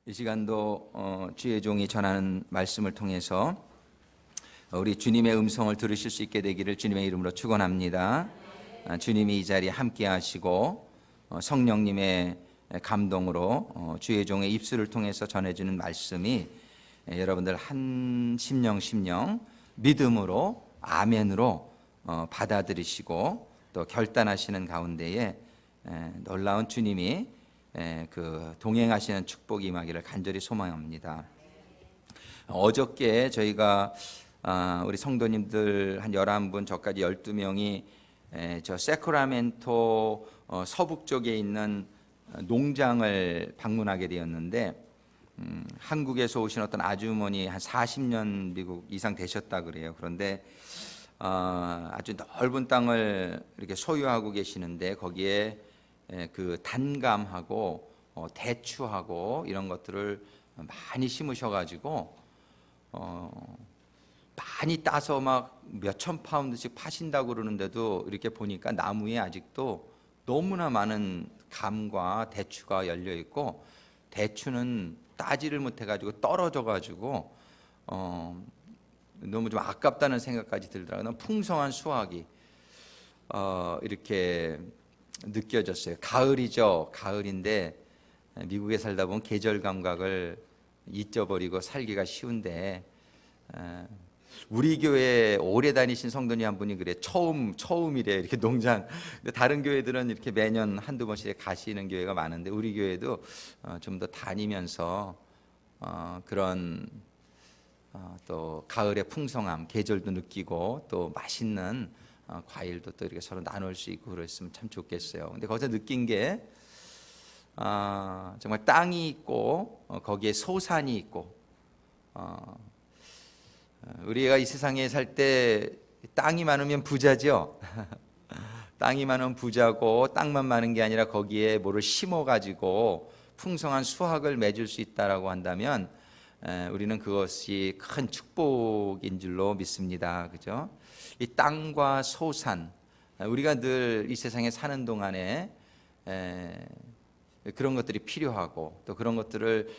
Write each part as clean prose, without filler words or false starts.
이 시간도 주의 종이 전하는 말씀을 통해서 우리 주님의 음성을 들으실 수 있게 되기를 주님의 이름으로 축원합니다. 주님이 이 자리에 함께 하시고 성령님의 감동으로 주의 종의 입술을 통해서 전해주는 말씀이 여러분들 한 심령 믿음으로 아멘으로 받아들이시고 또 결단하시는 가운데에 놀라운 주님이 그 동행하시는 축복이 임하기를 간절히 소망합니다. 어저께 저희가 우리 성도님들 한 11분, 저까지 12명이 저 세크라멘토 서북쪽에 있는 농장을 방문하게 되었는데 한국에서 오신 어떤 아주머니 한 40년 미국 이상 되셨다 그래요. 그런데 아주 넓은 땅을 이렇게 소유하고 계시는데 거기에 그 단감하고 대추하고 이런 것들을 많이 심으셔가지고 많이 따서 막 몇천 파운드씩 파신다고 그러는데도 이렇게 보니까 나무에 아직도 너무나 많은 감과 대추가 열려 있고 대추는 따지를 못해가지고 떨어져가지고 너무 좀 아깝다는 생각까지 들더라고요. 너무 풍성한 수확이 이렇게 느껴졌어요. 가을이죠. 가을인데 미국에 살다 보면 계절 감각을 잊어버리고 살기가 쉬운데 우리 교회 오래 다니신 성도님 한 분이 그래 처음이래 이렇게 농장. 근데 다른 교회들은 이렇게 매년 한두 번씩 가시는 교회가 많은데 우리 교회도 좀 더 다니면서 그런 또 가을의 풍성함, 계절도 느끼고 또 맛있는 과일도 또 이렇게 서로 나눌 수 있고 그랬으면 참 좋겠어요. 근데 거기서 느낀 게 정말 땅이 있고 거기에 소산이 있고 우리가 이 세상에 살 때 땅이 많으면 부자죠. 땅이 많으면 부자고 땅만 많은 게 아니라 거기에 뭐를 심어가지고 풍성한 수확을 맺을 수 있다라고 한다면 우리는 그것이 큰 축복인 줄로 믿습니다. 그죠? 이 땅과 소산, 우리가 늘 이 세상에 사는 동안에 그런 것들이 필요하고 또 그런 것들을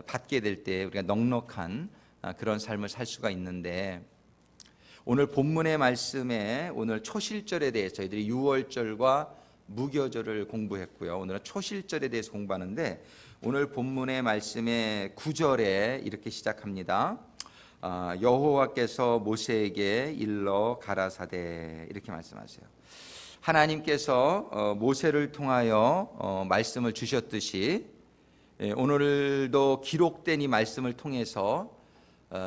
받게 될 때 우리가 넉넉한 그런 삶을 살 수가 있는데 오늘 본문의 말씀에 오늘 초실절에 대해서 저희들이 유월절과 무교절을 공부했고요. 오늘은 초실절에 대해서 공부하는데 오늘 본문의 말씀의 9절에 이렇게 시작합니다. 여호와께서 모세에게 일러 가라사대 이렇게 말씀하세요. 하나님께서 모세를 통하여 말씀을 주셨듯이 오늘도 기록된 이 말씀을 통해서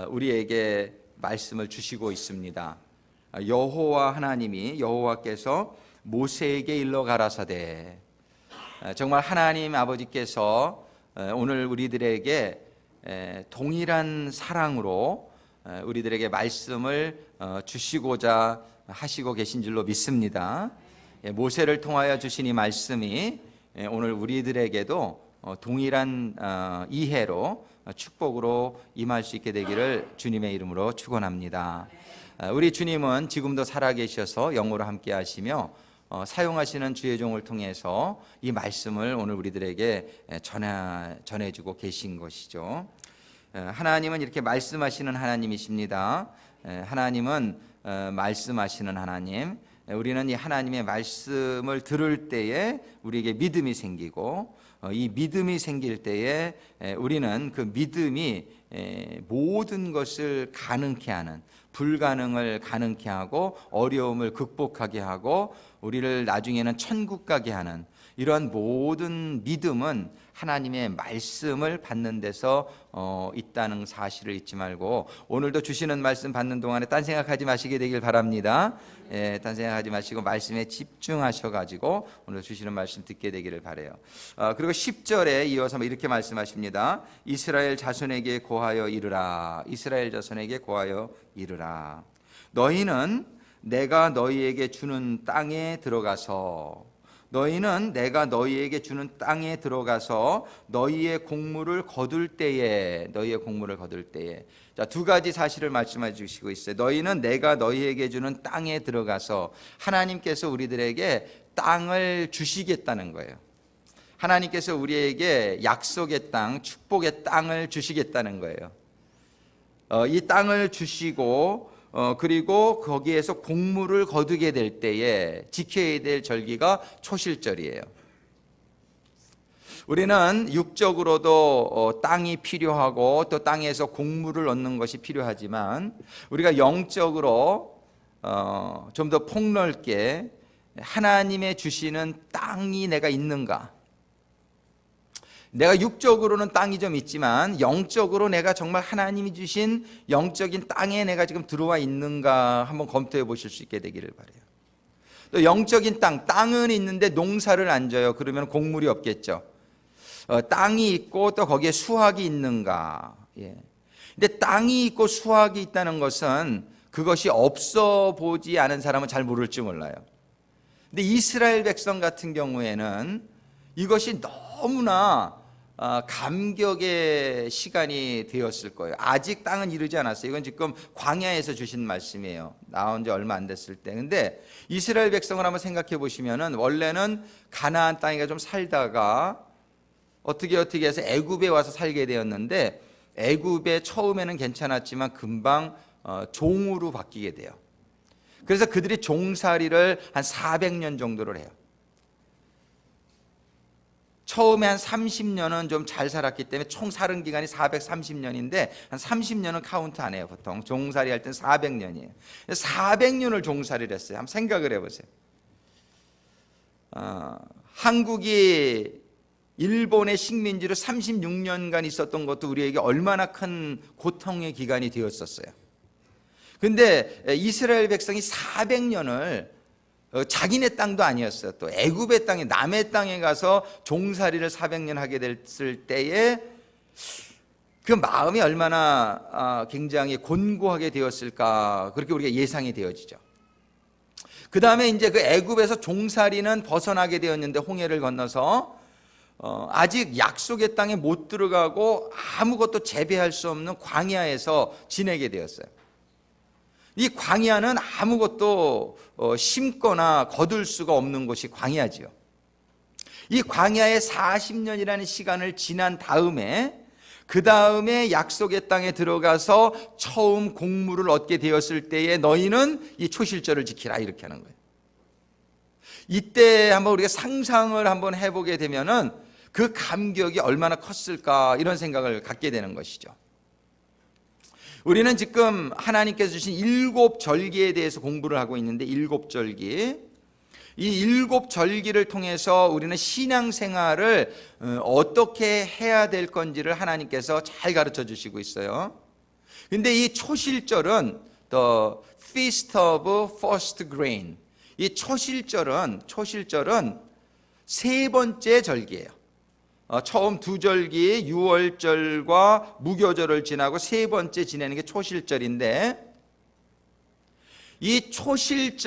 우리에게 말씀을 주시고 있습니다. 여호와 하나님이 여호와께서 모세에게 일러 가라사대 정말 하나님 아버지께서 오늘 우리들에게 동일한 사랑으로 우리들에게 말씀을 주시고자 하시고 계신 줄로 믿습니다. 모세를 통하여 주신 이 말씀이 오늘 우리들에게도 동일한 이해로 축복으로 임할 수 있게 되기를 주님의 이름으로 축원합니다. 우리 주님은 지금도 살아계셔서 영으로 함께 하시며 사용하시는 주의 종을 통해서 이 말씀을 오늘 우리들에게 전해주고 계신 것이죠. 하나님은 이렇게 말씀하시는 하나님이십니다. 하나님은 말씀하시는 하나님. 우리는 이 하나님의 말씀을 들을 때에 우리에게 믿음이 생기고 이 믿음이 생길 때에 우리는 그 믿음이 모든 것을 가능케 하는, 불가능을 가능케 하고 어려움을 극복하게 하고 우리를 나중에는 천국 가게 하는 이러한 모든 믿음은 하나님의 말씀을 받는 데서 있다는 사실을 잊지 말고 오늘도 주시는 말씀 받는 동안에 딴 생각하지 마시게 되길 바랍니다. 딴 생각하지 마시고 말씀에 집중하셔가지고 오늘 주시는 말씀 듣게 되기를 바라요. 그리고 10절에 이어서 이렇게 말씀하십니다. 이스라엘 자손에게 고하여 이르라. 이스라엘 자손에게 고하여 이르라. 너희는 내가 너희에게 주는 땅에 들어가서 너희는 내가 너희에게 주는 땅에 들어가서 너희의 곡물을 거둘 때에 자, 두 가지 사실을 말씀해 주시고 있어요. 너희는 내가 너희에게 주는 땅에 들어가서 하나님께서 우리들에게 땅을 주시겠다는 거예요. 하나님께서 우리에게 약속의 땅, 축복의 땅을 주시겠다는 거예요. 이 땅을 주시고 그리고 거기에서 곡물을 거두게 될 때에 지켜야 될 절기가 초실절이에요. 우리는 육적으로도 땅이 필요하고 또 땅에서 곡물을 얻는 것이 필요하지만 우리가 영적으로 좀 더 폭넓게 하나님의 주시는 땅이 내가 있는가? 내가 육적으로는 땅이 좀 있지만 영적으로 내가 정말 하나님이 주신 영적인 땅에 내가 지금 들어와 있는가 한번 검토해 보실 수 있게 되기를 바라요. 또 영적인 땅은 있는데 농사를 안 져요. 그러면 곡물이 없겠죠. 땅이 있고 또 거기에 수확이 있는가? 예. 근데 땅이 있고 수확이 있다는 것은 그것이 없어 보지 않은 사람은 잘 모를지 몰라요. 근데 이스라엘 백성 같은 경우에는 이것이 너무나 감격의 시간이 되었을 거예요. 아직 땅은 이르지 않았어요. 이건 지금 광야에서 주신 말씀이에요. 나온 지 얼마 안 됐을 때. 근데 이스라엘 백성을 한번 생각해 보시면은 원래는 가나안 땅에 좀 살다가 어떻게 해서 애굽에 와서 살게 되었는데 애굽에 처음에는 괜찮았지만 금방 종으로 바뀌게 돼요. 그래서 그들이 종살이를 한 400년 정도를 해요. 처음에 한 30년은 좀 잘 살았기 때문에 총 살은 기간이 430년인데 한 30년은 카운트 안 해요. 보통 종살이 할 땐 400년이에요 400년을 종살이를 했어요. 한번 생각을 해보세요. 한국이 일본의 식민지로 36년간 있었던 것도 우리에게 얼마나 큰 고통의 기간이 되었었어요. 근데 이스라엘 백성이 400년을 자기네 땅도 아니었어요. 또 애굽의 땅에 남의 땅에 가서 종살이를 400년 하게 됐을 때에 그 마음이 얼마나 굉장히 곤고하게 되었을까 그렇게 우리가 예상이 되어지죠. 그 다음에 이제 그 애굽에서 종살이는 벗어나게 되었는데 홍해를 건너서 아직 약속의 땅에 못 들어가고 아무것도 재배할 수 없는 광야에서 지내게 되었어요. 이 광야는 아무것도 심거나 거둘 수가 없는 곳이 광야지요. 이 광야에 40년이라는 시간을 지난 다음에 그 다음에 약속의 땅에 들어가서 처음 곡물을 얻게 되었을 때에 너희는 이 초실절을 지키라 이렇게 하는 거예요. 이때 한번 우리가 상상을 한번 해보게 되면은 그 감격이 얼마나 컸을까 이런 생각을 갖게 되는 것이죠. 우리는 지금 하나님께서 주신 7절기에 대해서 공부를 하고 있는데 7절기 이 7절기를 통해서 우리는 신앙생활을 어떻게 해야 될 건지를 하나님께서 잘 가르쳐 주시고 있어요. 근데 이 초실절은 The Feast of First Grain 이 초실절은 세 번째 절기예요. 처음 두 절기 유월절과 무교절을 지나고 세 번째 지내는 게 초실절인데 이 초실절의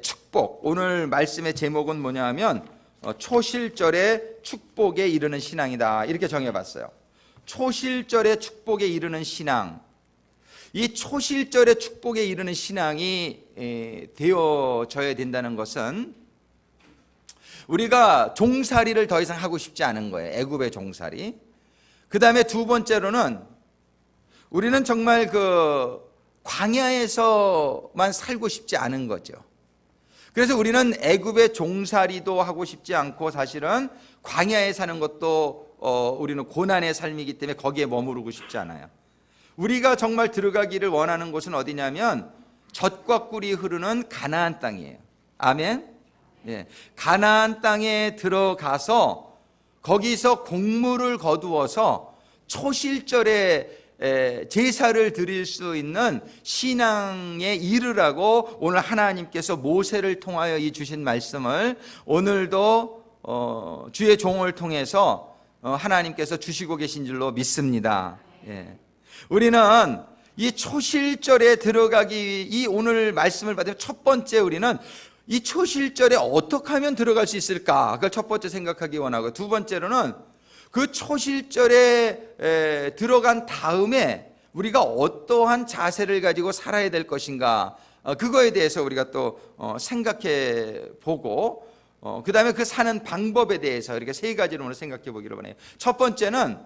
축복 오늘 말씀의 제목은 뭐냐면 초실절의 축복에 이르는 신앙이다 이렇게 정해봤어요. 초실절의 축복에 이르는 신앙 이 초실절의 축복에 이르는 신앙이 되어져야 된다는 것은 우리가 종살이를 더 이상 하고 싶지 않은 거예요. 애굽의 종살이. 그 다음에 두 번째로는 우리는 정말 그 광야에서만 살고 싶지 않은 거죠. 그래서 우리는 애굽의 종살이도 하고 싶지 않고 사실은 광야에 사는 것도 우리는 고난의 삶이기 때문에 거기에 머무르고 싶지 않아요. 우리가 정말 들어가기를 원하는 곳은 어디냐면 젖과 꿀이 흐르는 가나안 땅이에요. 아멘. 예, 가나안 땅에 들어가서 거기서 곡물을 거두어서 초실절에 제사를 드릴 수 있는 신앙에 이르라고 오늘 하나님께서 모세를 통하여 이 주신 말씀을 오늘도 주의 종을 통해서 하나님께서 주시고 계신 줄로 믿습니다. 예. 우리는 이 초실절에 들어가기 이 오늘 말씀을 받으면 첫 번째 우리는 이 초실절에 어떻게 하면 들어갈 수 있을까? 그걸 첫 번째 생각하기 원하고 두 번째로는 그 초실절에 들어간 다음에 우리가 어떠한 자세를 가지고 살아야 될 것인가? 그거에 대해서 우리가 또 생각해 보고 그 다음에 그 사는 방법에 대해서 이렇게 세 가지로 오늘 생각해 보기로 원해요. 첫 번째는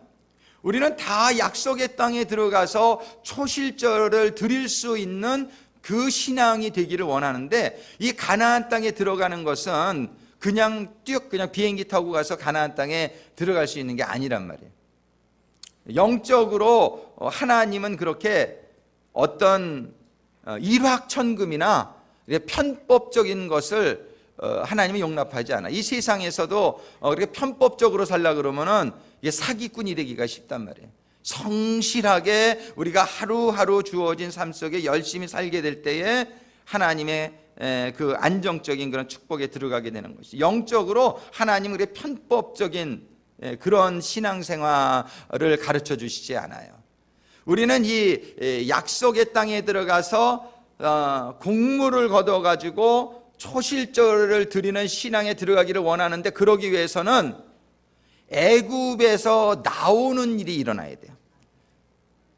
우리는 다 약속의 땅에 들어가서 초실절을 드릴 수 있는 그 신앙이 되기를 원하는데, 이 가나안 땅에 들어가는 것은 그냥 비행기 타고 가서 가나안 땅에 들어갈 수 있는 게 아니란 말이에요. 영적으로 하나님은 그렇게 어떤 일확천금이나 편법적인 것을 하나님은 용납하지 않아. 이 세상에서도 그렇게 편법적으로 살라 그러면은 이게 사기꾼이 되기가 쉽단 말이에요. 성실하게 우리가 하루하루 주어진 삶 속에 열심히 살게 될 때에 하나님의 그 안정적인 그런 축복에 들어가게 되는 것이, 영적으로 하나님은 그렇게 편법적인 그런 신앙생활을 가르쳐 주시지 않아요. 우리는 이 약속의 땅에 들어가서 공물을 거둬가지고 초실절을 드리는 신앙에 들어가기를 원하는데, 그러기 위해서는 애굽에서 나오는 일이 일어나야 돼요.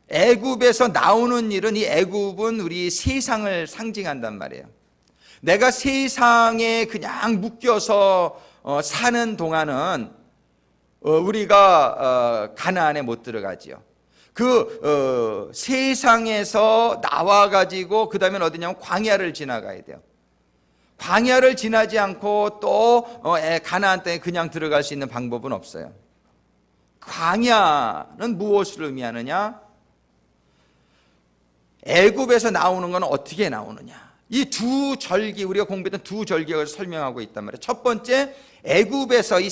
애굽에서 나오는 일은, 이 애굽은 우리 세상을 상징한단 말이에요. 내가 세상에 그냥 묶여서 사는 동안은 우리가 가나안에 못 들어가지요. 그 세상에서 나와가지고 그 다음에 어디냐면 광야를 지나가야 돼요. 광야를 지나지 않고 또 가나안 땅에 그냥 들어갈 수 있는 방법은 없어요. 광야는 무엇을 의미하느냐? 애굽에서 나오는 건 어떻게 나오느냐? 이 두 절기, 우리가 공부했던 두 절기를 설명하고 있단 말이에요. 첫 번째, 애굽에서 이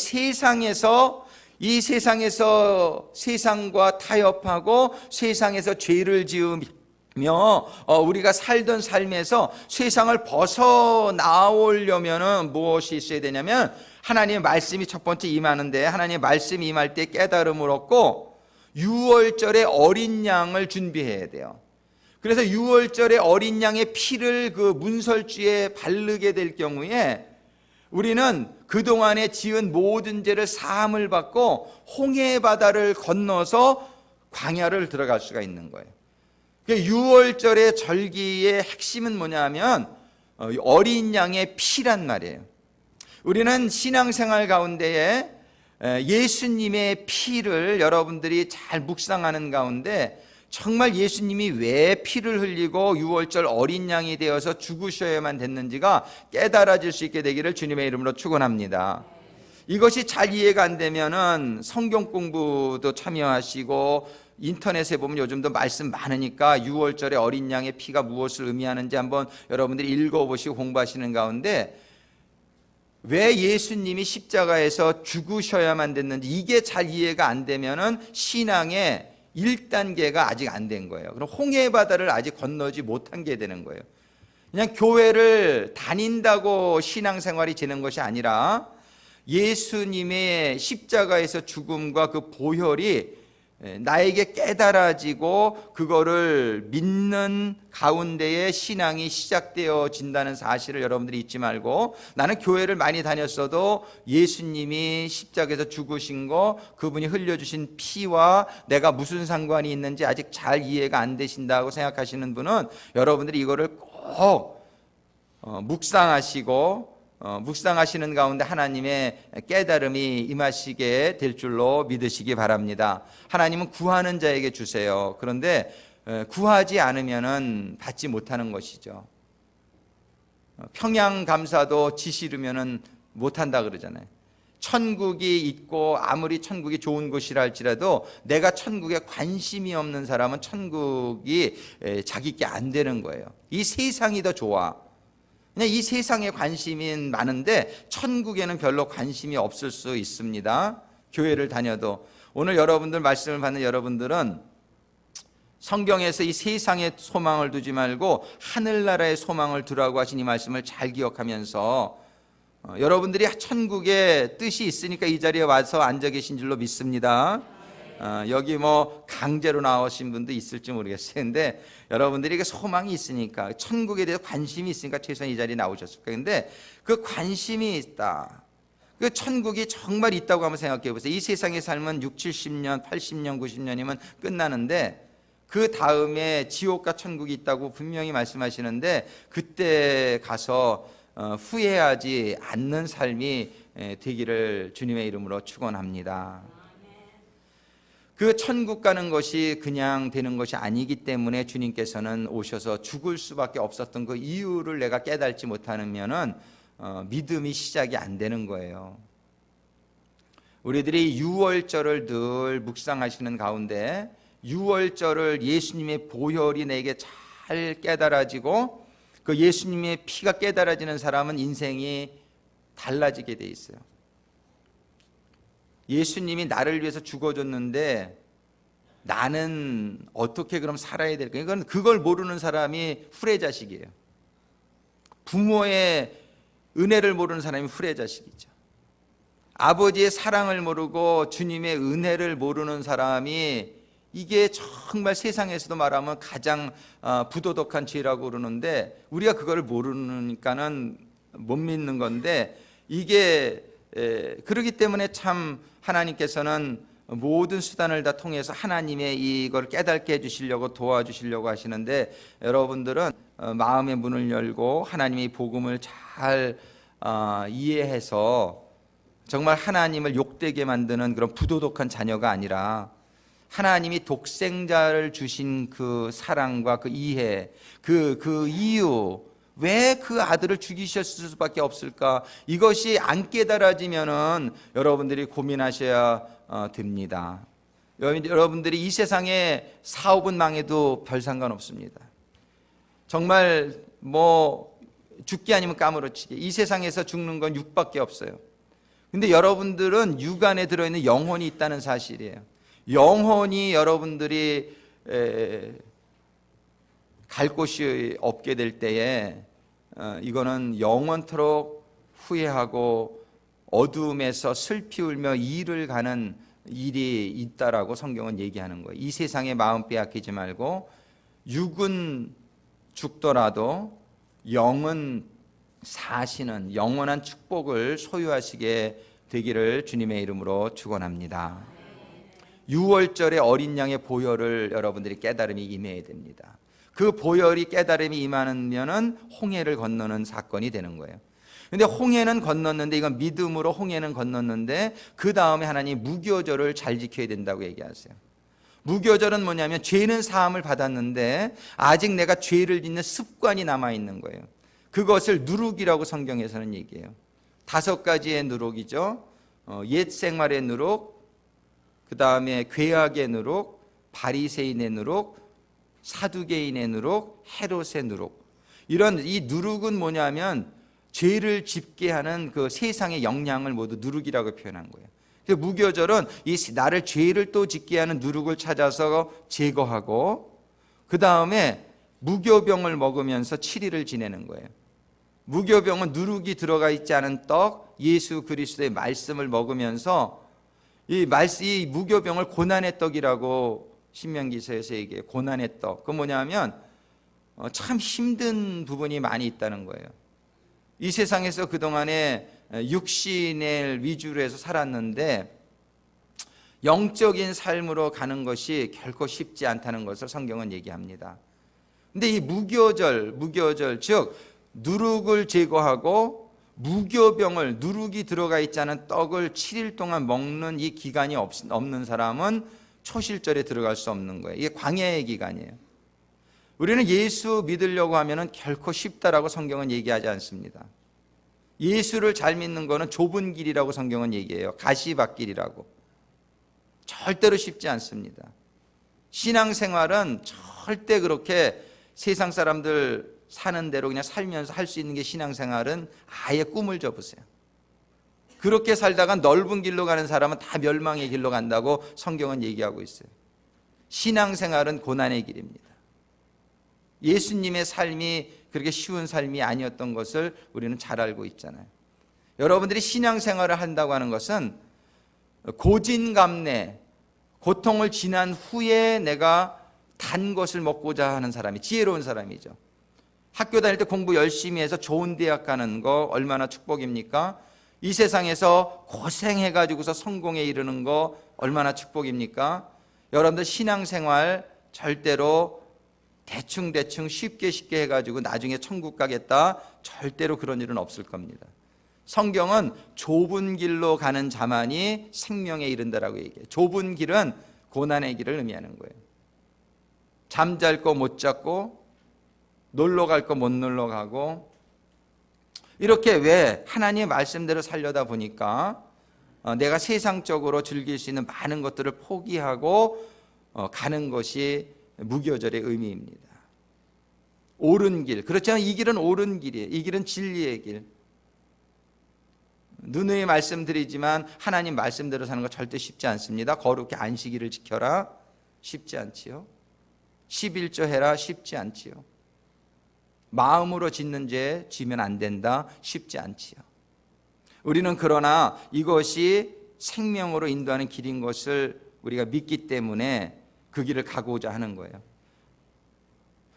세상에서 세상과 타협하고 세상에서 죄를 지으며 우리가 살던 삶에서 세상을 벗어나오려면 무엇이 있어야 되냐면, 하나님의 말씀이 첫 번째 임하는데, 하나님의 말씀이 임할 때 깨달음을 얻고 유월절에 어린 양을 준비해야 돼요. 그래서 유월절에 어린 양의 피를 그 문설주에 바르게 될 경우에 우리는 그동안에 지은 모든 죄를 사함을 받고 홍해 바다를 건너서 광야를 들어갈 수가 있는 거예요. 유월절의 절기의 핵심은 뭐냐면 어린 양의 피란 말이에요. 우리는 신앙생활 가운데에 예수님의 피를 여러분들이 잘 묵상하는 가운데, 정말 예수님이 왜 피를 흘리고 유월절 어린 양이 되어서 죽으셔야만 됐는지가 깨달아질 수 있게 되기를 주님의 이름으로 축원합니다. 이것이 잘 이해가 안 되면은 성경 공부도 참여하시고, 인터넷에 보면 요즘도 말씀 많으니까 유월절에 어린 양의 피가 무엇을 의미하는지 한번 여러분들이 읽어보시고 공부하시는 가운데, 왜 예수님이 십자가에서 죽으셔야만 됐는지 이게 잘 이해가 안 되면은 신앙의 1단계가 아직 안 된 거예요. 그럼 홍해 바다를 아직 건너지 못한 게 되는 거예요. 그냥 교회를 다닌다고 신앙생활이 되는 것이 아니라 예수님의 십자가에서 죽음과 그 보혈이 나에게 깨달아지고 그거를 믿는 가운데에 신앙이 시작되어진다는 사실을 여러분들이 잊지 말고, 나는 교회를 많이 다녔어도 예수님이 십자가에서 죽으신 거, 그분이 흘려주신 피와 내가 무슨 상관이 있는지 아직 잘 이해가 안 되신다고 생각하시는 분은 여러분들이 이거를 꼭 묵상하시는 가운데 하나님의 깨달음이 임하시게 될 줄로 믿으시기 바랍니다. 하나님은 구하는 자에게 주세요. 그런데 구하지 않으면 받지 못하는 것이죠. 평양감사도 지 싫으면 못한다 그러잖아요. 천국이 있고 아무리 천국이 좋은 곳이라 할지라도 내가 천국에 관심이 없는 사람은 천국이 자기께 안 되는 거예요. 이 세상이 더 좋아. 그냥 이 세상에 관심이 많은데 천국에는 별로 관심이 없을 수 있습니다. 교회를 다녀도. 오늘 여러분들 말씀을 받는 여러분들은 성경에서 이 세상에 소망을 두지 말고 하늘나라의 소망을 두라고 하신 이 말씀을 잘 기억하면서 여러분들이 천국의 뜻이 있으니까 이 자리에 와서 앉아 계신 줄로 믿습니다. 여기 뭐 강제로 나오신 분도 있을지 모르겠어요. 근데 여러분들이 그 소망이 있으니까, 천국에 대해서 관심이 있으니까 최소한 이 자리에 나오셨을 거예요. 근데 그 관심이 있다, 그 천국이 정말 있다고 한번 생각해 보세요. 이 세상의 삶은 6, 70년, 80년, 90년이면 끝나는데 그 다음에 지옥과 천국이 있다고 분명히 말씀하시는데, 그때 가서 후회하지 않는 삶이 되기를 주님의 이름으로 축원합니다. 그 천국 가는 것이 그냥 되는 것이 아니기 때문에 주님께서는 오셔서 죽을 수밖에 없었던 그 이유를 내가 깨닫지 못하면은 믿음이 시작이 안 되는 거예요. 우리들이 유월절을 늘 묵상하시는 가운데 유월절을 예수님의 보혈이 내게 잘 깨달아지고 그 예수님의 피가 깨달아지는 사람은 인생이 달라지게 돼 있어요. 예수님이 나를 위해서 죽어줬는데 나는 어떻게 그럼 살아야 될까? 이건 그걸 모르는 사람이 후레자식이에요. 부모의 은혜를 모르는 사람이 후레자식이죠. 아버지의 사랑을 모르고 주님의 은혜를 모르는 사람이 이게 정말 세상에서도 말하면 가장 부도덕한 죄라고 그러는데 우리가 그걸 모르니까는 못 믿는 건데 이게 그렇기 때문에 참 하나님께서는 모든 수단을 다 통해서 하나님의 이걸 깨닫게 해주시려고 도와주시려고 하시는데 여러분들은 마음의 문을 열고 하나님의 복음을 잘 이해해서 정말 하나님을 욕되게 만드는 그런 부도덕한 자녀가 아니라 하나님이 독생자를 주신 그 사랑과 그 이해, 그 이유, 왜 그 아들을 죽이셨을 수밖에 없을까? 이것이 안 깨달아지면은 여러분들이 고민하셔야 됩니다. 여러분들이 이 세상에 사업은 망해도 별 상관없습니다. 정말 뭐 죽기 아니면 까무러치기. 이 세상에서 죽는 건 육밖에 없어요. 근데 여러분들은 육 안에 들어있는 영혼이 있다는 사실이에요. 영혼이 여러분들이 갈 곳이 없게 될 때에 이거는 영원토록 후회하고 어둠에서 슬피 울며 이를 가는 일이 있다라고 성경은 얘기하는 거예요. 이 세상에 마음 빼앗기지 말고 육은 죽더라도 영은 사시는 영원한 축복을 소유하시게 되기를 주님의 이름으로 축원합니다. 유월절의 어린 양의 보혈을 여러분들이 깨달음이 임해야 됩니다. 그 보혈이 깨달음이 임하면은 홍해를 건너는 사건이 되는 거예요. 근데 홍해는 건넜는데 이건 믿음으로 홍해는 건넜는데 그 다음에 하나님 무교절을 잘 지켜야 된다고 얘기하세요. 무교절은 뭐냐면 죄는 사함을 받았는데 아직 내가 죄를 짓는 습관이 남아있는 거예요. 그것을 누룩이라고 성경에서는 얘기해요. 5가지의 누룩이죠. 옛 생활의 누룩, 그 다음에 죄악의 누룩, 바리새인의 누룩, 사두개인의 누룩, 헤롯의 누룩. 이런 이 누룩은 뭐냐면 죄를 짓게 하는 그 세상의 영향을 모두 누룩이라고 표현한 거예요. 그래서 무교절은 이 나를 죄를 또 짓게 하는 누룩을 찾아서 제거하고 그 다음에 무교병을 먹으면서 7일을 지내는 거예요. 무교병은 누룩이 들어가 있지 않은 떡, 예수 그리스도의 말씀을 먹으면서 이 무교병을 고난의 떡이라고 신명기서에서 얘기해요. 고난의 떡. 그건 뭐냐면 참 힘든 부분이 많이 있다는 거예요. 이 세상에서 그동안에 육신을 위주로 해서 살았는데 영적인 삶으로 가는 것이 결코 쉽지 않다는 것을 성경은 얘기합니다. 근데 이 무교절 즉 누룩을 제거하고 무교병을 누룩이 들어가 있지 않은 떡을 7일 동안 먹는 이 기간이 없는 사람은 초실절에 들어갈 수 없는 거예요. 이게 광야의 기간이에요. 우리는 예수 믿으려고 하면은 결코 쉽다라고 성경은 얘기하지 않습니다. 예수를 잘 믿는 거는 좁은 길이라고 성경은 얘기해요. 가시밭길이라고. 절대로 쉽지 않습니다. 신앙생활은 절대 그렇게 세상 사람들 사는 대로 그냥 살면서 할 수 있는 게 신앙생활은 아예 꿈을 접으세요. 그렇게 살다가 넓은 길로 가는 사람은 다 멸망의 길로 간다고 성경은 얘기하고 있어요. 신앙생활은 고난의 길입니다. 예수님의 삶이 그렇게 쉬운 삶이 아니었던 것을 우리는 잘 알고 있잖아요. 여러분들이 신앙생활을 한다고 하는 것은 고진감래, 고통을 지난 후에 내가 단 것을 먹고자 하는 사람이 지혜로운 사람이죠. 학교 다닐 때 공부 열심히 해서 좋은 대학 가는 거 얼마나 축복입니까? 이 세상에서 고생해가지고서 성공에 이르는 거 얼마나 축복입니까? 여러분들 신앙생활 절대로 대충 쉽게 해가지고 나중에 천국 가겠다, 절대로 그런 일은 없을 겁니다. 성경은 좁은 길로 가는 자만이 생명에 이른다라고 얘기해요. 좁은 길은 고난의 길을 의미하는 거예요. 잠잘 거 못 잤고, 놀러 갈 거 못 놀러 가고, 이렇게 왜 하나님의 말씀대로 살려다 보니까 내가 세상적으로 즐길 수 있는 많은 것들을 포기하고 가는 것이 무교절의 의미입니다. 옳은 길, 그렇지만 이 길은 옳은 길이에요. 이 길은 진리의 길. 누누이 말씀드리지만 하나님 말씀대로 사는 거 절대 쉽지 않습니다. 거룩히 안식일을 지켜라, 쉽지 않지요. 11조 해라, 쉽지 않지요. 마음으로 짓는 죄 지면 안 된다, 쉽지 않지요. 우리는 그러나 이것이 생명으로 인도하는 길인 것을 우리가 믿기 때문에 그 길을 가고자 하는 거예요.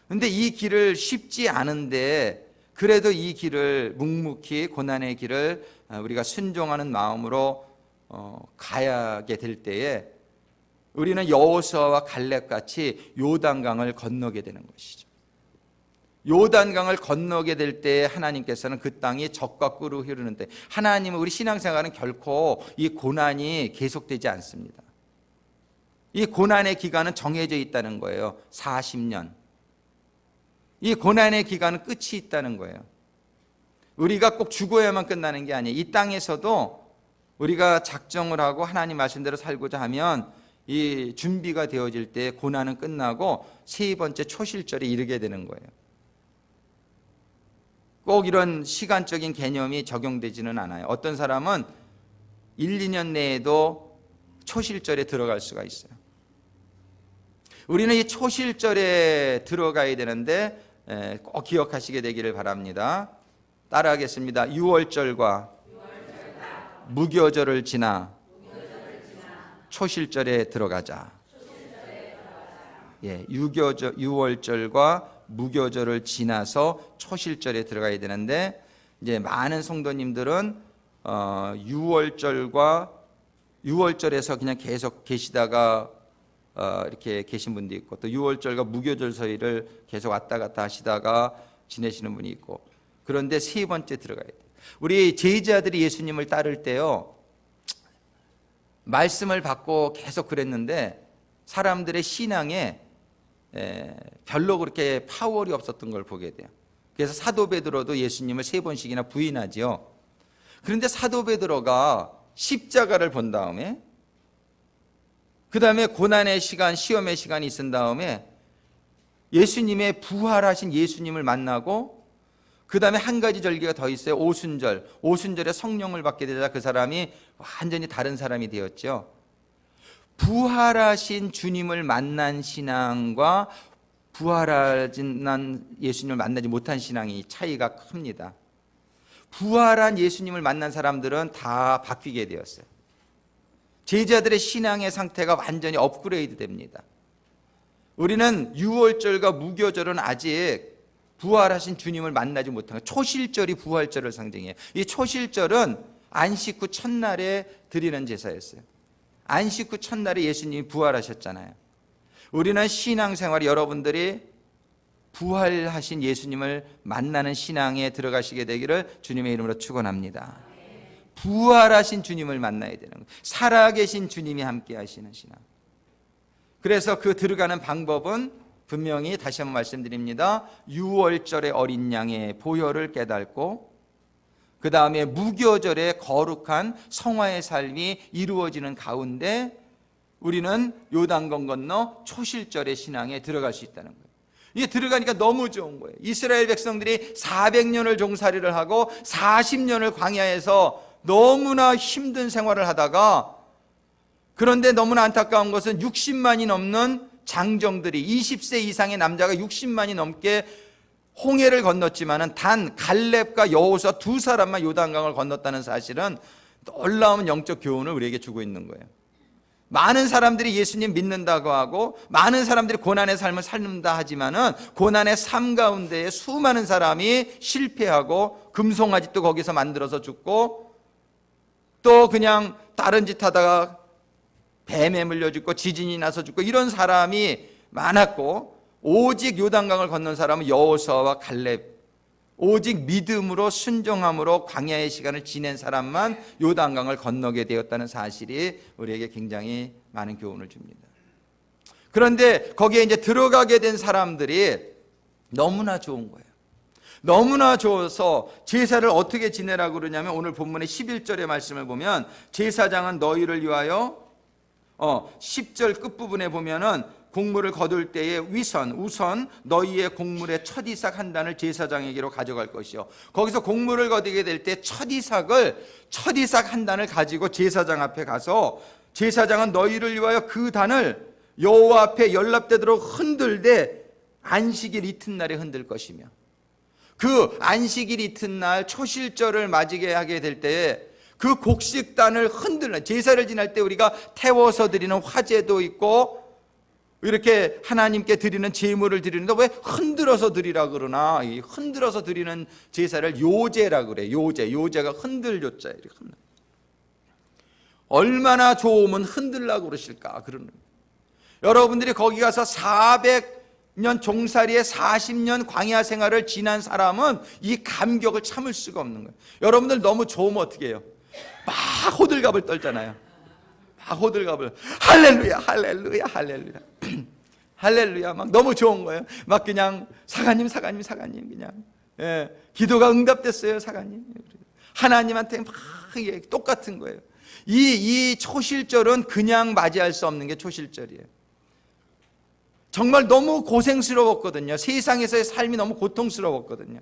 그런데 이 길을 쉽지 않은데 그래도 이 길을 묵묵히 고난의 길을 우리가 순종하는 마음으로 가야게 될 때에 우리는 여호수아와 갈렙같이 요단강을 건너게 되는 것이죠. 요단강을 건너게 될 때 하나님께서는 그 땅이 젖과 꿀로 흐르는데, 하나님은 우리 신앙생활은 결코 이 고난이 계속되지 않습니다. 이 고난의 기간은 정해져 있다는 거예요. 40년. 이 고난의 기간은 끝이 있다는 거예요. 우리가 꼭 죽어야만 끝나는 게 아니에요. 이 땅에서도 우리가 작정을 하고 하나님 말씀대로 살고자 하면 이 준비가 되어질 때 고난은 끝나고 세 번째 초실절에 이르게 되는 거예요. 꼭 이런 시간적인 개념이 적용되지는 않아요. 어떤 사람은 1, 2년 내에도 초실절에 들어갈 수가 있어요. 우리는 이 초실절에 들어가야 되는데 꼭 기억하시게 되기를 바랍니다. 따라하겠습니다. 6월절과 무교절을 지나 초실절에 들어가자. 6월절과 무교절을 지나서 초실절에 들어가야 되는데, 이제 많은 성도님들은 6월절에서 그냥 계속 계시다가 이렇게 계신 분도 있고, 또 6월절과 무교절 사이를 계속 왔다 갔다 하시다가 지내시는 분이 있고, 그런데 세 번째 들어가야 돼요. 우리 제자들이 예수님을 따를 때요, 말씀을 받고 계속 그랬는데 사람들의 신앙에 별로 그렇게 파월이 없었던 걸 보게 돼요. 그래서 사도 베드로도 예수님을 3번씩이나 부인하지요. 그런데 사도 베드로가 십자가를 본 다음에, 그 다음에 고난의 시간, 시험의 시간이 있은 다음에 예수님의 부활하신 예수님을 만나고, 그 다음에 한 가지 절기가 더 있어요. 오순절. 오순절에 성령을 받게 되자 그 사람이 완전히 다른 사람이 되었죠. 부활하신 주님을 만난 신앙과 부활하신 예수님을 만나지 못한 신앙이 차이가 큽니다. 부활한 예수님을 만난 사람들은 다 바뀌게 되었어요. 제자들의 신앙의 상태가 완전히 업그레이드 됩니다. 우리는 6월절과 무교절은 아직 부활하신 주님을 만나지 못한, 초실절이 부활절을 상징해요. 이 초실절은 안식 후 첫날에 드리는 제사였어요. 안식 후 첫날에 예수님이 부활하셨잖아요. 우리는 신앙생활, 여러분들이 부활하신 예수님을 만나는 신앙에 들어가시게 되기를 주님의 이름으로 축원합니다. 부활하신 주님을 만나야 되는 거예요. 살아계신 주님이 함께 하시는 신앙. 그래서 그 들어가는 방법은 분명히 다시 한번 말씀드립니다. 6월절의 어린 양의 보혈을 깨닫고, 그 다음에 무교절의 거룩한 성화의 삶이 이루어지는 가운데 우리는 요단강 건너 초실절의 신앙에 들어갈 수 있다는 거예요. 이게 들어가니까 너무 좋은 거예요. 이스라엘 백성들이 400년을 종살이를 하고 40년을 광야에서 너무나 힘든 생활을 하다가, 그런데 너무나 안타까운 것은 60만이 넘는 장정들이, 20세 이상의 남자가 60만이 넘게 홍해를 건넜지만은 단 갈렙과 여호수아 두 사람만 요단강을 건넜다는 사실은 놀라운 영적 교훈을 우리에게 주고 있는 거예요. 많은 사람들이 예수님 믿는다고 하고 많은 사람들이 고난의 삶을 살는다 하지만은 고난의 삶 가운데에 수많은 사람이 실패하고 금송아지도 거기서 만들어서 죽고, 또 그냥 다른 짓 하다가 뱀에 물려 죽고 지진이 나서 죽고, 이런 사람이 많았고, 오직 요단강을 건넌 사람은 여호수아와 갈렙, 오직 믿음으로 순종함으로 광야의 시간을 지낸 사람만 요단강을 건너게 되었다는 사실이 우리에게 굉장히 많은 교훈을 줍니다. 그런데 거기에 이제 들어가게 된 사람들이 너무나 좋은 거예요. 너무나 좋아서 제사를 어떻게 지내라고 그러냐면 오늘 본문의 11절의 말씀을 보면 제사장은 너희를 위하여 10절 끝부분에 보면은 곡물을 거둘 때에 우선 너희의 곡물의 첫 이삭 한 단을 제사장에게로 가져갈 것이요. 거기서 곡물을 거두게 될 때 첫 이삭 한 단을 가지고 제사장 앞에 가서 제사장은 너희를 위하여 그 단을 여호와 앞에 연납되도록 흔들되 안식일 이튿날에 흔들 것이며, 그 안식일 이튿날 초실절을 맞이게 하게 될 때에 그 곡식단을 흔들는, 제사를 지낼 때 우리가 태워서 드리는 화제도 있고 이렇게 하나님께 드리는 제물을 드리는데 왜 흔들어서 드리라 그러나, 이 흔들어서 드리는 제사를 요제라 그래. 요제가 흔들 요자. 이렇게 얼마나 좋으면 흔들라고 그러실까 그러는 거예요. 여러분들이 거기 가서 400년 종살이에 40년 광야 생활을 지난 사람은 이 감격을 참을 수가 없는 거예요. 여러분들 너무 좋으면 어떻게 해요? 막 호들갑을 떨잖아요. 막 호들갑을 할렐루야 할렐루야 할렐루야 할렐루야 막 너무 좋은 거예요. 막 그냥 사가님 그냥 기도가 응답됐어요 사가님. 하나님한테 막 똑같은 거예요. 이 초실절은 그냥 맞이할 수 없는 게 초실절이에요. 정말 너무 고생스러웠거든요. 세상에서의 삶이 너무 고통스러웠거든요.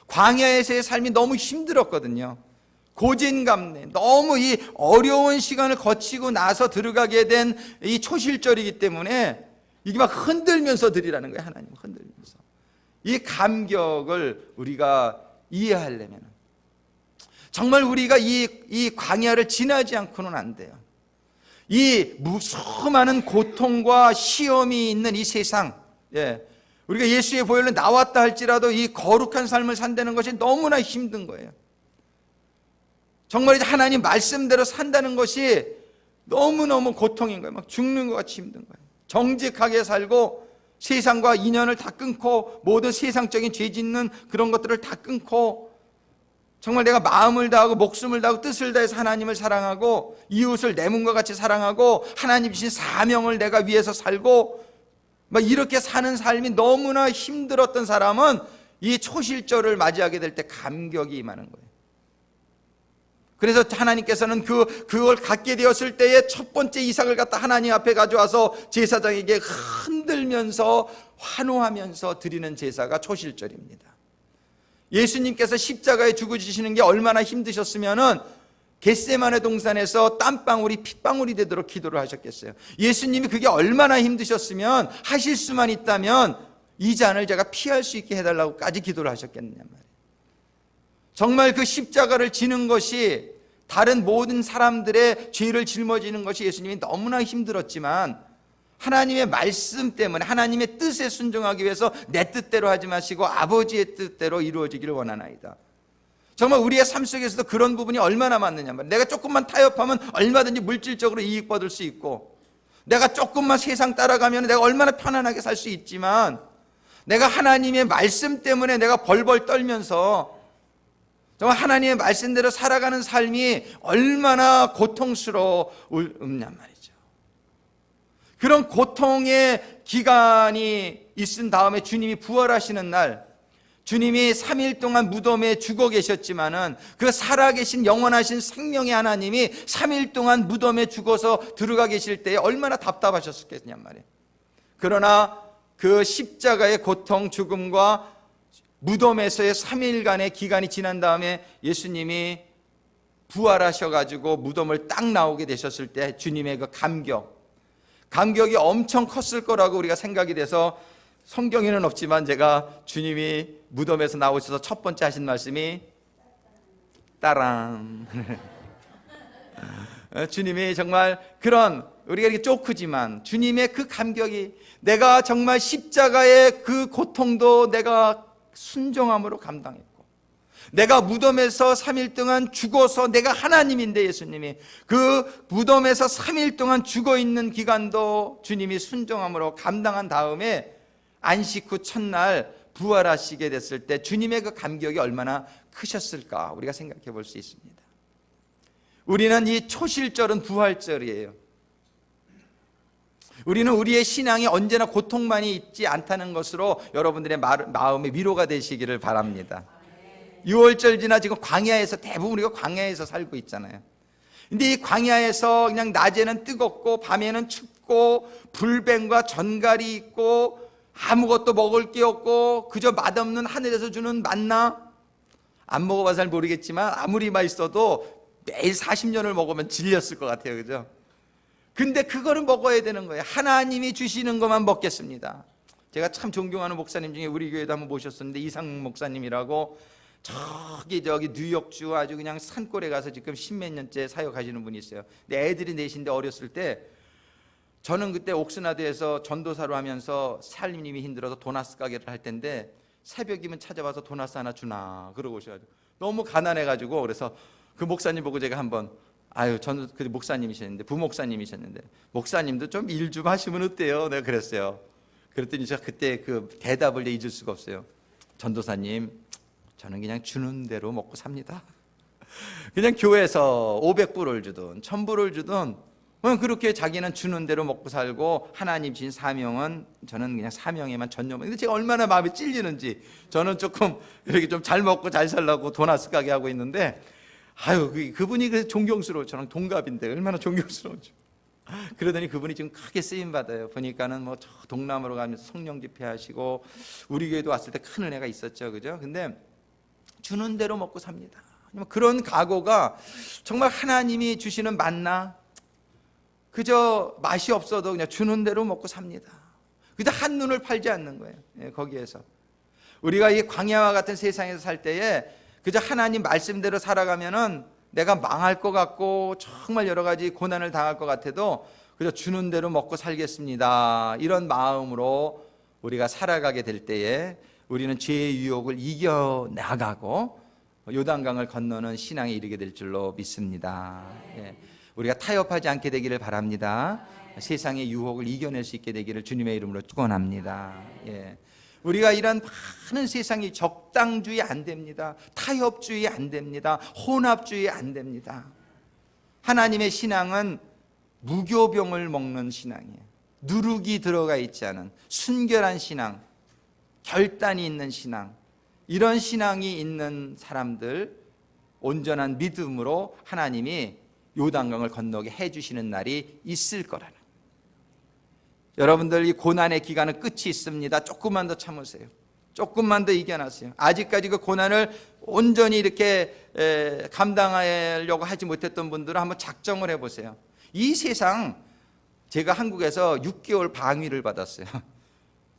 광야에서의 삶이 너무 힘들었거든요. 고진감래, 너무 이 어려운 시간을 거치고 나서 들어가게 된 이 초실절이기 때문에 이게 막 흔들면서 드리라는 거예요. 하나님 흔들면서. 이 감격을 우리가 이해하려면 정말 우리가 이 광야를 지나지 않고는 안 돼요. 이 수많은 고통과 시험이 있는 이 세상, 우리가 예수의 보혈로 나왔다 할지라도 이 거룩한 삶을 산다는 것이 너무나 힘든 거예요. 정말 이제 하나님 말씀대로 산다는 것이 너무너무 고통인 거예요. 막 죽는 것 같이 힘든 거예요. 정직하게 살고 세상과 인연을 다 끊고 모든 세상적인 죄 짓는 그런 것들을 다 끊고 정말 내가 마음을 다하고 목숨을 다하고 뜻을 다해서 하나님을 사랑하고 이웃을 내 몸과 같이 사랑하고 하나님 주신 사명을 내가 위해서 살고 막 이렇게 사는 삶이 너무나 힘들었던 사람은 이 초실절을 맞이하게 될 때 감격이 임하는 거예요. 그래서 하나님께서는 그걸 갖게 되었을 때에 첫 번째 이삭을 갖다 하나님 앞에 가져와서 제사장에게 흔들면서 환호하면서 드리는 제사가 초실절입니다. 예수님께서 십자가에 죽어지시는 게 얼마나 힘드셨으면은 겟세마네 동산에서 땀방울이 핏방울이 되도록 기도를 하셨겠어요. 예수님이 그게 얼마나 힘드셨으면 하실 수만 있다면 이 잔을 제가 피할 수 있게 해달라고까지 기도를 하셨겠느냐 말이에요. 정말 그 십자가를 지는 것이 다른 모든 사람들의 죄를 짊어지는 것이 예수님이 너무나 힘들었지만 하나님의 말씀 때문에 하나님의 뜻에 순종하기 위해서 내 뜻대로 하지 마시고 아버지의 뜻대로 이루어지기를 원하나이다. 정말 우리의 삶 속에서도 그런 부분이 얼마나 많느냐 말이에요. 내가 조금만 타협하면 얼마든지 물질적으로 이익받을 수 있고 내가 조금만 세상 따라가면 내가 얼마나 편안하게 살 수 있지만 내가 하나님의 말씀 때문에 내가 벌벌 떨면서 정말 하나님의 말씀대로 살아가는 삶이 얼마나 고통스러웠냔 말이죠. 그런 고통의 기간이 있은 다음에 주님이 부활하시는 날, 주님이 3일 동안 무덤에 죽어 계셨지만은 그 살아계신 영원하신 생명의 하나님이 3일 동안 무덤에 죽어서 들어가 계실 때에 얼마나 답답하셨겠냔 말이에요. 그러나 그 십자가의 고통, 죽음과 무덤에서의 3일간의 기간이 지난 다음에 예수님이 부활하셔가지고 무덤을 딱 나오게 되셨을 때 주님의 그 감격이 엄청 컸을 거라고 우리가 생각이 돼서 성경에는 없지만 제가 주님이 무덤에서 나오셔서 첫 번째 하신 말씀이 따랑 주님이 정말 그런 우리가 이렇게 쪼크지만 주님의 그 감격이 내가 정말 십자가의 그 고통도 내가 순종함으로 감당했고 내가 무덤에서 3일 동안 죽어서 내가 하나님인데 예수님이 그 무덤에서 3일 동안 죽어있는 기간도 주님이 순종함으로 감당한 다음에 안식 후 첫날 부활하시게 됐을 때 주님의 그 감격이 얼마나 크셨을까 우리가 생각해 볼 수 있습니다. 우리는 이 초실절은 부활절이에요. 우리는 우리의 신앙이 언제나 고통만이 있지 않다는 것으로 여러분들의 마음의 위로가 되시기를 바랍니다. 6월절 지나 지금 광야에서 대부분 우리가 광야에서 살고 있잖아요. 근데 이 광야에서 그냥 낮에는 뜨겁고 밤에는 춥고 불뱀과 전갈이 있고 아무것도 먹을 게 없고 그저 맛없는 하늘에서 주는 만나, 안 먹어봐서 잘 모르겠지만 아무리 맛있어도 매일 40년을 먹으면 질렸을 것 같아요. 그죠? 근데 그거를 먹어야 되는 거예요. 하나님이 주시는 것만 먹겠습니다. 제가 참 존경하는 목사님 중에 우리 교회도 한번 모셨었는데 이상문 목사님이라고 저기 뉴욕주 아주 그냥 산골에 가서 지금 10몇 년째 사역하시는 분이 있어요. 근데 애들이 넷인데 어렸을 때 저는 그때 옥스나드에서 전도사로 하면서 살림이 힘들어서 도나스 가게를 할 텐데 새벽이면 찾아와서 도나스 하나 주나 그러고 오셔가지고 너무 가난해가지고 그래서 그 목사님 보고 제가 한번 그 목사님이셨는데 부목사님이셨는데 목사님도 좀 일 좀 하시면 어때요? 내가 그랬어요. 그랬더니 제가 그때 그 대답을 잊을 수가 없어요. 전도사님, 저는 그냥 주는 대로 먹고 삽니다. 그냥 교회에서 500불을 주든 1000불을 주든 그렇게 자기는 주는 대로 먹고 살고 하나님 주신 사명은 저는 그냥 사명에만 전념. 근데 제가 얼마나 마음이 찔리는지 저는 조금 이렇게 좀 잘 먹고 잘 살라고 도나스 가게 하고 있는데 그분이 그래서 존경스러워. 저랑 동갑인데 얼마나 존경스러운지. 그러더니 그분이 지금 크게 쓰임 받아요. 보니까는 뭐 저 동남아로 가면서 성령 집회하시고 우리 교회도 왔을 때 큰 은혜가 있었죠, 그죠? 근데 주는 대로 먹고 삽니다. 그런 각오가 정말 하나님이 주시는 만나 그저 맛이 없어도 그냥 주는 대로 먹고 삽니다. 그저 한눈을 팔지 않는 거예요. 거기에서 우리가 이 광야와 같은 세상에서 살 때에 그저 하나님 말씀대로 살아가면은 내가 망할 것 같고 정말 여러 가지 고난을 당할 것 같아도 그저 주는 대로 먹고 살겠습니다. 이런 마음으로 우리가 살아가게 될 때에 우리는 죄의 유혹을 이겨나가고 요단강을 건너는 신앙에 이르게 될 줄로 믿습니다. 우리가 타협하지 않게 되기를 바랍니다. 세상의 유혹을 이겨낼 수 있게 되기를 주님의 이름으로 축원합니다. 우리가 이런 많은 세상이 적당주의 안 됩니다. 타협주의 안 됩니다. 혼합주의 안 됩니다. 하나님의 신앙은 무교병을 먹는 신앙이에요. 누룩이 들어가 있지 않은 순결한 신앙, 결단이 있는 신앙, 이런 신앙이 있는 사람들 온전한 믿음으로 하나님이 요단강을 건너게 해주시는 날이 있을 거라는. 여러분들 이 고난의 기간은 끝이 있습니다. 조금만 더 참으세요. 조금만 더 이겨나세요. 아직까지 그 고난을 온전히 이렇게 감당하려고 하지 못했던 분들은 한번 작정을 해보세요. 이 세상, 제가 한국에서 6개월 방위를 받았어요.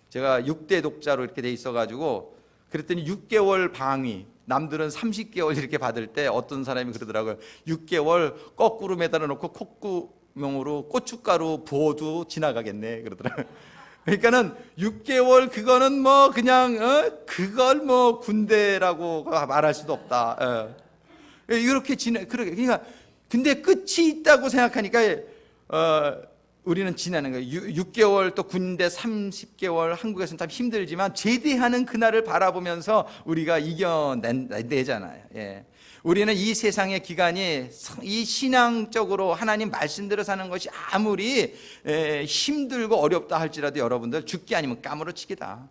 제가 6대 독자로 이렇게 돼 있어가지고 그랬더니 6개월 방위, 남들은 30개월 이렇게 받을 때 어떤 사람이 그러더라고요. 6개월 거꾸로 매달아 놓고 콧구멍으로 고춧가루 부어도 지나가겠네 그러더라고요. 그러니까는 6개월 그거는 뭐 그냥 그걸 뭐 군대라고 말할 수도 없다. 이렇게 그러니까 근데 끝이 있다고 생각하니까 우리는 지나는 거예요. 6개월 또 군대 30개월 한국에서는 참 힘들지만 제대하는 그날을 바라보면서 우리가 이겨내잖아요. 우리는 이 세상의 기간이 이 신앙적으로 하나님 말씀대로 사는 것이 아무리 힘들고 어렵다 할지라도 여러분들 죽기 아니면 까무러치기다.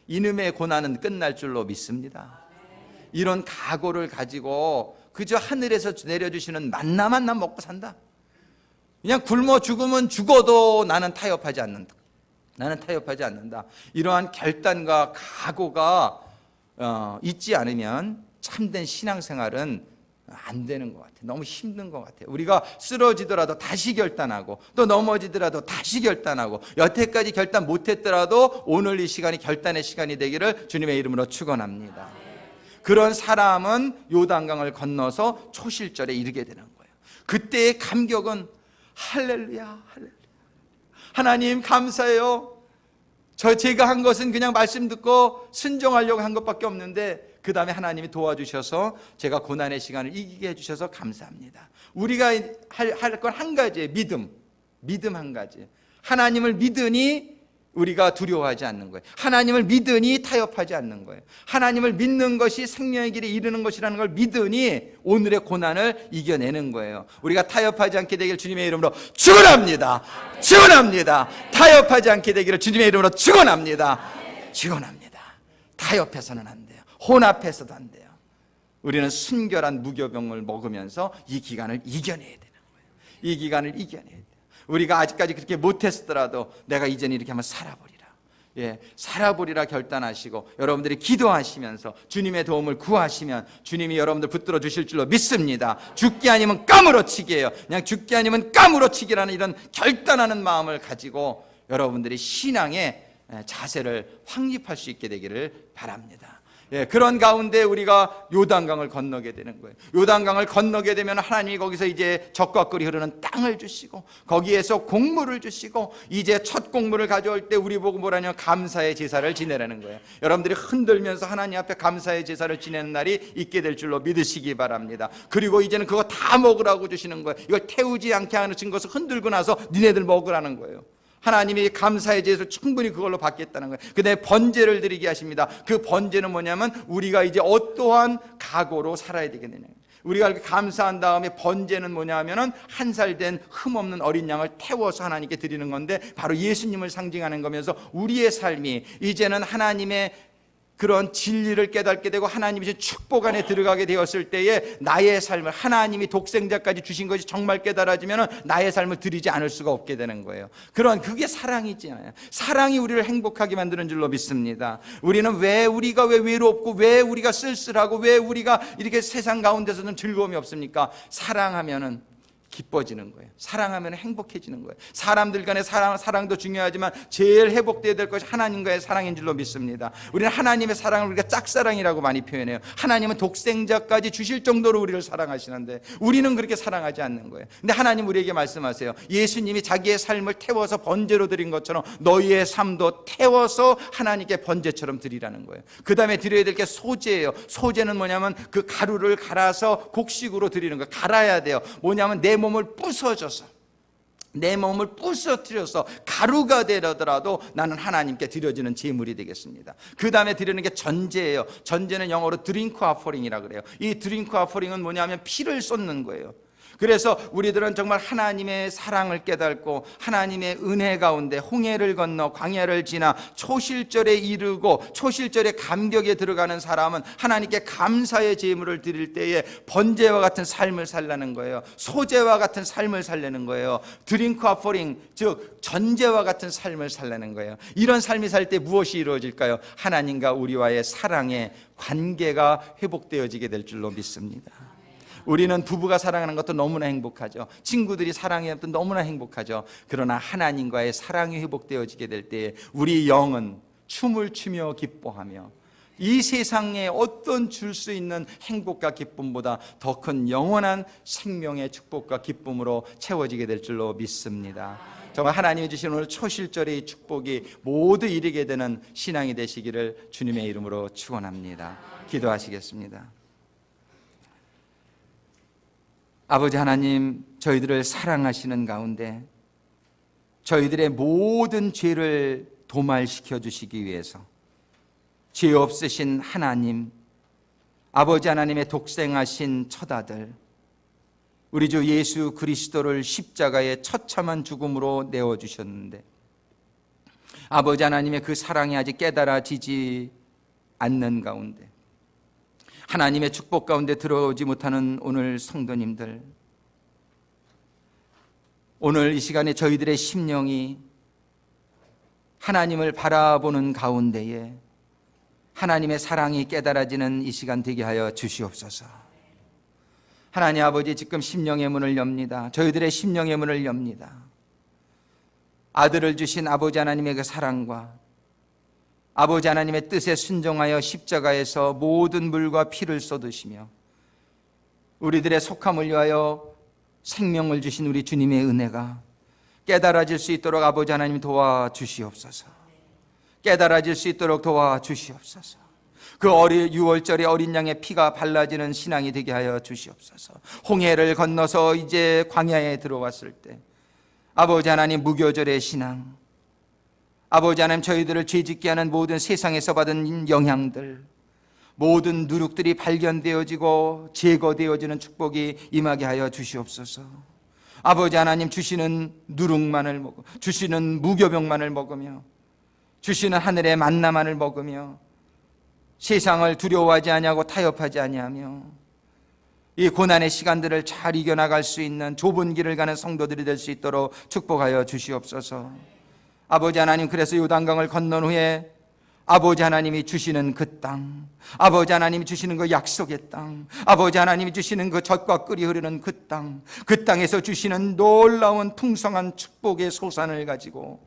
이놈의 고난은 끝날 줄로 믿습니다. 이런 각오를 가지고 그저 하늘에서 내려주시는 만나만 난 먹고 산다. 그냥 굶어 죽으면 죽어도 나는 타협하지 않는다. 나는 타협하지 않는다. 이러한 결단과 각오가 있지 않으면 참된 신앙생활은 안 되는 것 같아요. 너무 힘든 것 같아요. 우리가 쓰러지더라도 다시 결단하고 또 넘어지더라도 다시 결단하고 여태까지 결단 못했더라도 오늘 이 시간이 결단의 시간이 되기를 주님의 이름으로 축원합니다. 그런 사람은 요단강을 건너서 초실절에 이르게 되는 거예요. 그때의 감격은 할렐루야, 할렐루야. 하나님 감사해요. 제가 한 것은 그냥 말씀 듣고 순종하려고 한 것밖에 없는데 그 다음에 하나님이 도와주셔서 제가 고난의 시간을 이기게 해주셔서 감사합니다. 우리가 할 건 한 가지예요. 믿음 한 가지. 하나님을 믿으니 우리가 두려워하지 않는 거예요. 하나님을 믿으니 타협하지 않는 거예요. 하나님을 믿는 것이 생명의 길에 이르는 것이라는 걸 믿으니 오늘의 고난을 이겨내는 거예요. 우리가 타협하지 않게 되길 주님의 이름으로 축원합니다. 축원합니다. 타협하지 않게 되기를 주님의 이름으로 축원합니다. 축원합니다. 타협해서는 안 돼요. 혼합해서도 안 돼요. 우리는 순결한 무교병을 먹으면서 이 기간을 이겨내야 되는 거예요. 이 기간을 이겨내야 돼요. 우리가 아직까지 그렇게 못했더라도 내가 이제는 이렇게 한번 살아보리라. 살아보리라 결단하시고 여러분들이 기도하시면서 주님의 도움을 구하시면 주님이 여러분들 붙들어 주실 줄로 믿습니다. 죽기 아니면 까무러치기예요. 그냥 죽기 아니면 까무러치기라는 이런 결단하는 마음을 가지고 여러분들이 신앙의 자세를 확립할 수 있게 되기를 바랍니다. 그런 가운데 우리가 요단강을 건너게 되는 거예요. 요단강을 건너게 되면 하나님이 거기서 이제 적과 꿀이 흐르는 땅을 주시고 거기에서 곡물을 주시고 이제 첫 곡물을 가져올 때 우리 보고 뭐라냐면 감사의 제사를 지내라는 거예요. 여러분들이 흔들면서 하나님 앞에 감사의 제사를 지내는 날이 있게 될 줄로 믿으시기 바랍니다. 그리고 이제는 그거 다 먹으라고 주시는 거예요. 이걸 태우지 않게 하는 것을 흔들고 나서 니네들 먹으라는 거예요. 하나님이 감사의 제사를 충분히 그걸로 받겠다는 거예요. 그 다음에 번제를 드리게 하십니다. 그 번제는 뭐냐면 우리가 이제 어떠한 각오로 살아야 되겠느냐. 우리가 이렇게 감사한 다음에 번제는 뭐냐 하면은 한 살 된 흠없는 어린 양을 태워서 하나님께 드리는 건데 바로 예수님을 상징하는 거면서 우리의 삶이 이제는 하나님의 그런 진리를 깨닫게 되고 하나님이 축복 안에 들어가게 되었을 때에 나의 삶을 하나님이 독생자까지 주신 것이 정말 깨달아지면 나의 삶을 드리지 않을 수가 없게 되는 거예요. 그게 사랑이잖아요. 사랑이 우리를 행복하게 만드는 줄로 믿습니다. 우리는 왜 외롭고 왜 우리가 쓸쓸하고 왜 우리가 이렇게 세상 가운데서는 즐거움이 없습니까? 사랑하면은 기뻐지는 거예요. 사랑하면 행복해지는 거예요. 사람들 간의 사랑도 중요하지만 제일 회복되어야 될 것이 하나님과의 사랑인 줄로 믿습니다. 우리는 하나님의 사랑을 우리가 짝사랑이라고 많이 표현해요. 하나님은 독생자까지 주실 정도로 우리를 사랑하시는데 우리는 그렇게 사랑하지 않는 거예요. 근데 하나님 우리에게 말씀하세요. 예수님이 자기의 삶을 태워서 번제로 드린 것처럼 너희의 삶도 태워서 하나님께 번제처럼 드리라는 거예요. 그 다음에 드려야 될 게 소제예요. 소제는 뭐냐면 그 가루를 갈아서 곡식으로 드리는 거예요. 갈아야 돼요. 뭐냐면 내 몸을 부서져서 내 몸을 부서뜨려서 가루가 되더라도 나는 하나님께 드려지는 제물이 되겠습니다. 그 다음에 드리는 게 전제예요. 전제는 영어로 드링크 아퍼링이라고 그래요. 이 드링크 아퍼링은 뭐냐면 피를 쏟는 거예요. 그래서 우리들은 정말 하나님의 사랑을 깨닫고 하나님의 은혜 가운데 홍해를 건너 광야를 지나 초실절에 이르고 초실절에 감격에 들어가는 사람은 하나님께 감사의 제물을 드릴 때에 번제와 같은 삶을 살라는 거예요. 소제와 같은 삶을 살려는 거예요. 드링크 아퍼링, 즉 전제와 같은 삶을 살라는 거예요. 이런 삶이 살 때 무엇이 이루어질까요? 하나님과 우리와의 사랑의 관계가 회복되어지게 될 줄로 믿습니다. 우리는 부부가 사랑하는 것도 너무나 행복하죠. 친구들이 사랑하는 것도 너무나 행복하죠. 그러나 하나님과의 사랑이 회복되어지게 될 때 우리 영은 춤을 추며 기뻐하며 이 세상에 어떤 줄 수 있는 행복과 기쁨보다 더 큰 영원한 생명의 축복과 기쁨으로 채워지게 될 줄로 믿습니다. 정말 하나님이 주신 오늘 초실절의 축복이 모두 이루게 되는 신앙이 되시기를 주님의 이름으로 축원합니다. 기도하시겠습니다. 아버지 하나님, 저희들을 사랑하시는 가운데 저희들의 모든 죄를 도말시켜 주시기 위해서 죄 없으신 하나님, 아버지 하나님의 독생하신 첫아들 우리 주 예수 그리스도를 십자가의 처참한 죽음으로 내어주셨는데 아버지 하나님의 그 사랑이 아직 깨달아지지 않는 가운데 하나님의 축복 가운데 들어오지 못하는 오늘 성도님들, 오늘 이 시간에 저희들의 심령이 하나님을 바라보는 가운데에 하나님의 사랑이 깨달아지는 이 시간 되게 하여 주시옵소서. 하나님 아버지, 지금 심령의 문을 엽니다. 저희들의 심령의 문을 엽니다. 아들을 주신 아버지 하나님의 그 사랑과 아버지 하나님의 뜻에 순종하여 십자가에서 모든 물과 피를 쏟으시며 우리들의 속함을 위하여 생명을 주신 우리 주님의 은혜가 깨달아질 수 있도록 아버지 하나님 도와주시옵소서. 깨달아질 수 있도록 도와주시옵소서. 그 6월절에 어린 양의 피가 발라지는 신앙이 되게 하여 주시옵소서. 홍해를 건너서 이제 광야에 들어왔을 때 아버지 하나님 무교절의 신앙, 아버지 하나님, 저희들을 죄짓게 하는 모든 세상에서 받은 영향들, 모든 누룩들이 발견되어지고 제거되어지는 축복이 임하게 하여 주시옵소서. 아버지 하나님, 주시는 누룩만을 먹고 주시는 무교병만을 먹으며 주시는 하늘의 만나만을 먹으며 세상을 두려워하지 아니하고 타협하지 아니하며 이 고난의 시간들을 잘 이겨나갈 수 있는 좁은 길을 가는 성도들이 될 수 있도록 축복하여 주시옵소서. 아버지 하나님, 그래서 요단강을 건넌 후에 아버지 하나님이 주시는 그 땅, 아버지 하나님이 주시는 그 약속의 땅, 아버지 하나님이 주시는 그 젖과 꿀이 흐르는 그 땅, 그 땅에서 주시는 놀라운 풍성한 축복의 소산을 가지고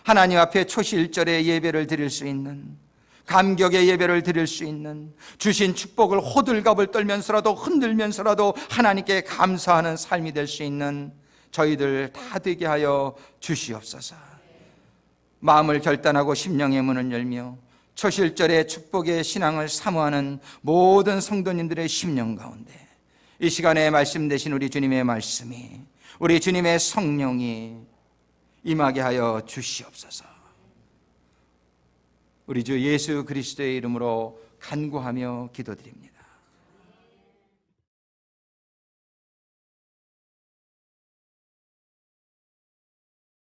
하나님 앞에 초실절의 예배를 드릴 수 있는, 감격의 예배를 드릴 수 있는, 주신 축복을 호들갑을 떨면서라도 흔들면서라도 하나님께 감사하는 삶이 될 수 있는 저희들 다 되게 하여 주시옵소서. 마음을 결단하고 심령의 문을 열며 초실절의 축복의 신앙을 사모하는 모든 성도님들의 심령 가운데 이 시간에 말씀 되신 우리 주님의 말씀이, 우리 주님의 성령이 임하게 하여 주시옵소서. 우리 주 예수 그리스도의 이름으로 간구하며 기도드립니다.